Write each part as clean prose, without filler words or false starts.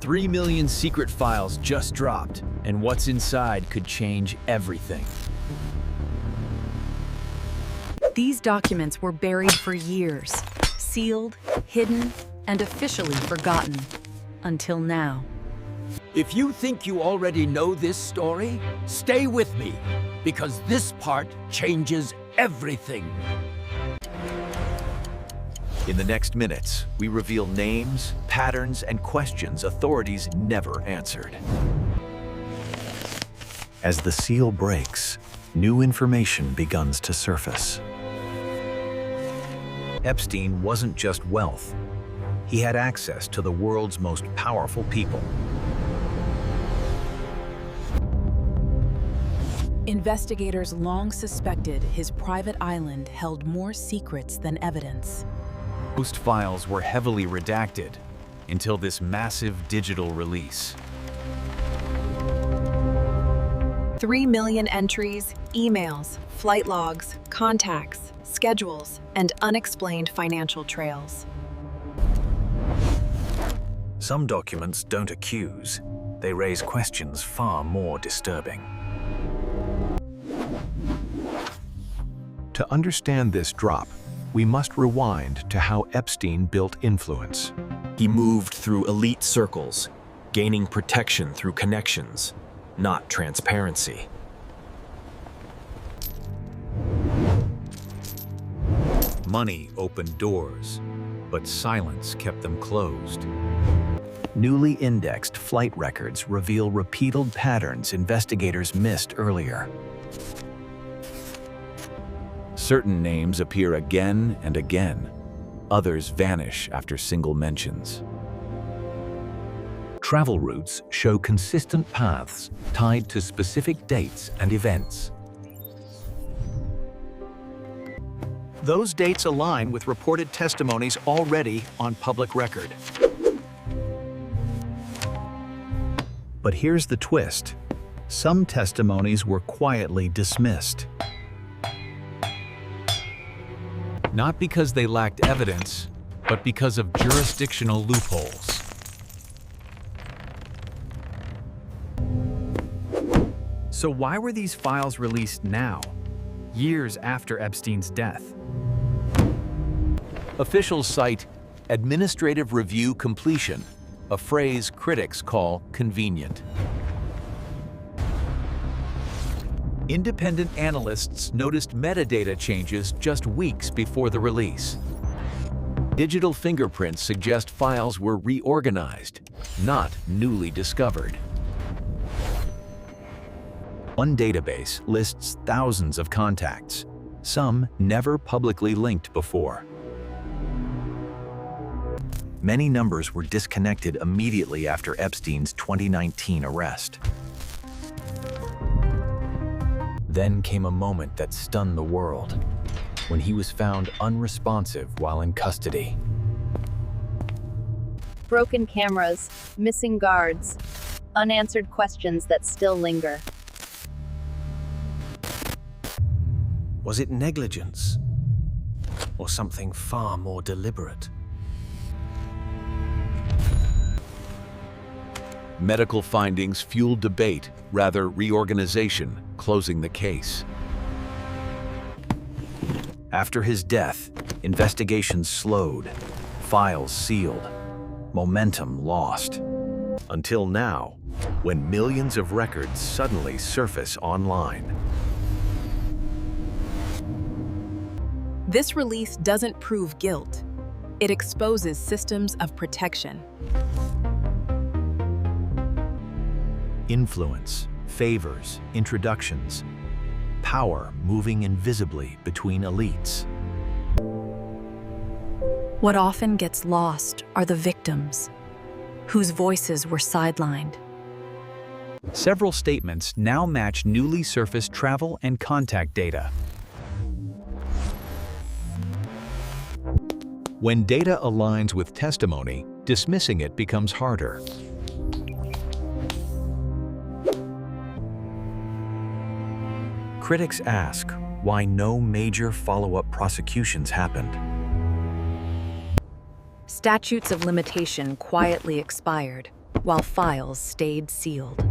3 million secret files just dropped, and what's inside could change everything. These documents were buried for years, sealed, hidden, and officially forgotten, until now. If you think you already know this story, stay with me, because this part changes everything. In the next minutes, we reveal names, patterns, and questions authorities never answered. As the seal breaks, new information begins to surface. Epstein wasn't just wealth. He had access to the world's most powerful people. Investigators long suspected his private island held more secrets than evidence. Most files were heavily redacted until this massive digital release. 3 million entries, emails, flight logs, contacts, schedules, and unexplained financial trails. Some documents don't accuse. They raise questions far more disturbing. To understand this drop, we must rewind to how Epstein built influence. He moved through elite circles, gaining protection through connections, not transparency. Money opened doors, but silence kept them closed. Newly indexed flight records reveal repeated patterns investigators missed earlier. Certain names appear again and again. Others vanish after single mentions. Travel routes show consistent paths tied to specific dates and events. Those dates align with reported testimonies already on public record. But here's the twist. Some testimonies were quietly dismissed. Not because they lacked evidence, but because of jurisdictional loopholes. So why were these files released now, years after Epstein's death? Officials cite administrative review completion, a phrase critics call convenient. Independent analysts noticed metadata changes just weeks before the release. Digital fingerprints suggest files were reorganized, not newly discovered. One database lists thousands of contacts, some never publicly linked before. Many numbers were disconnected immediately after Epstein's 2019 arrest. Then came a moment that stunned the world, when he was found unresponsive while in custody. Broken cameras, missing guards, unanswered questions that still linger. Was it negligence? Or something far more deliberate? Medical findings fueled debate, rather reorganization, closing the case. After his death, investigations slowed, files sealed, momentum lost. Until now, when millions of records suddenly surface online. This release doesn't prove guilt. It exposes systems of protection. Influence, favors, introductions, power moving invisibly between elites. What often gets lost are the victims, whose voices were sidelined. Several statements now match newly surfaced travel and contact data. When data aligns with testimony, dismissing it becomes harder. Critics ask why no major follow-up prosecutions happened. Statutes of limitation quietly expired, while files stayed sealed.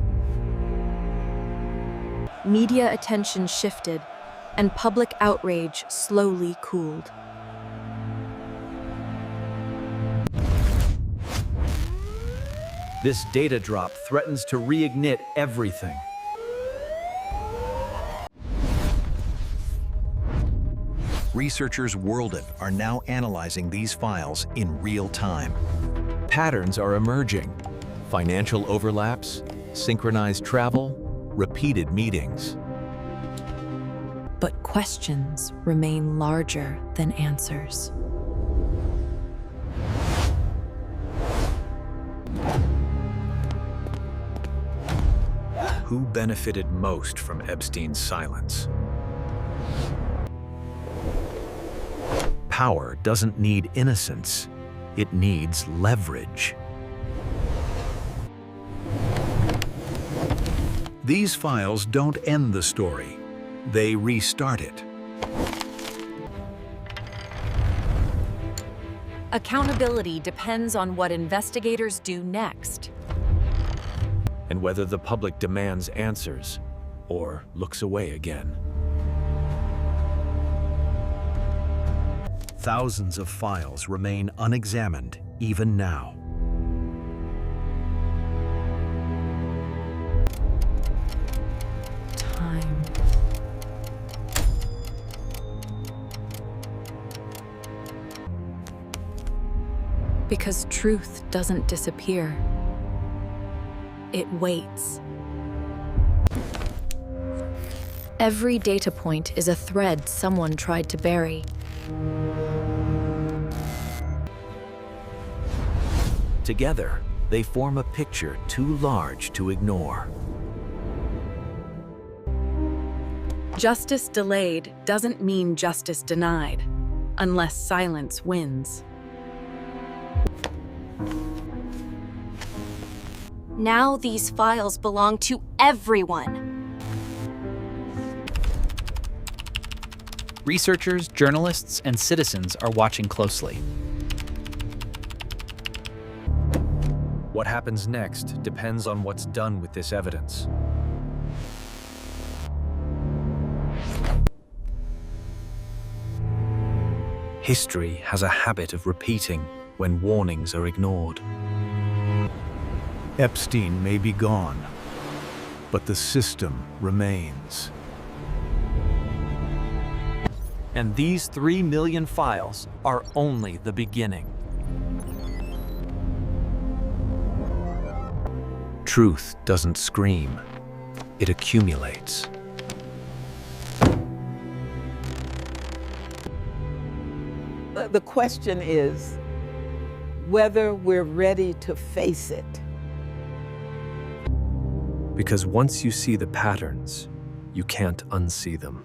Media attention shifted, and public outrage slowly cooled. This data drop threatens to reignite everything. Researchers worldwide are now analyzing these files in real time. Patterns are emerging. Financial overlaps, synchronized travel, repeated meetings. But questions remain larger than answers. Who benefited most from Epstein's silence? Power doesn't need innocence, it needs leverage. These files don't end the story, they restart it. Accountability depends on what investigators do next. And whether the public demands answers or looks away again. Thousands of files remain unexamined even now. Time. Because truth doesn't disappear. It waits. Every data point is a thread someone tried to bury. Together, they form a picture too large to ignore. Justice delayed doesn't mean justice denied, unless silence wins. Now these files belong to everyone. Researchers, journalists, and citizens are watching closely. What happens next depends on what's done with this evidence. History has a habit of repeating when warnings are ignored. Epstein may be gone, but the system remains. And these 3 million files are only the beginning. Truth doesn't scream, it accumulates. The question is whether we're ready to face it. Because once you see the patterns, you can't unsee them.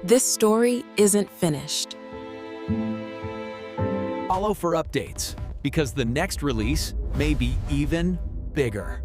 This story isn't finished. Follow for updates, because the next release may be even bigger.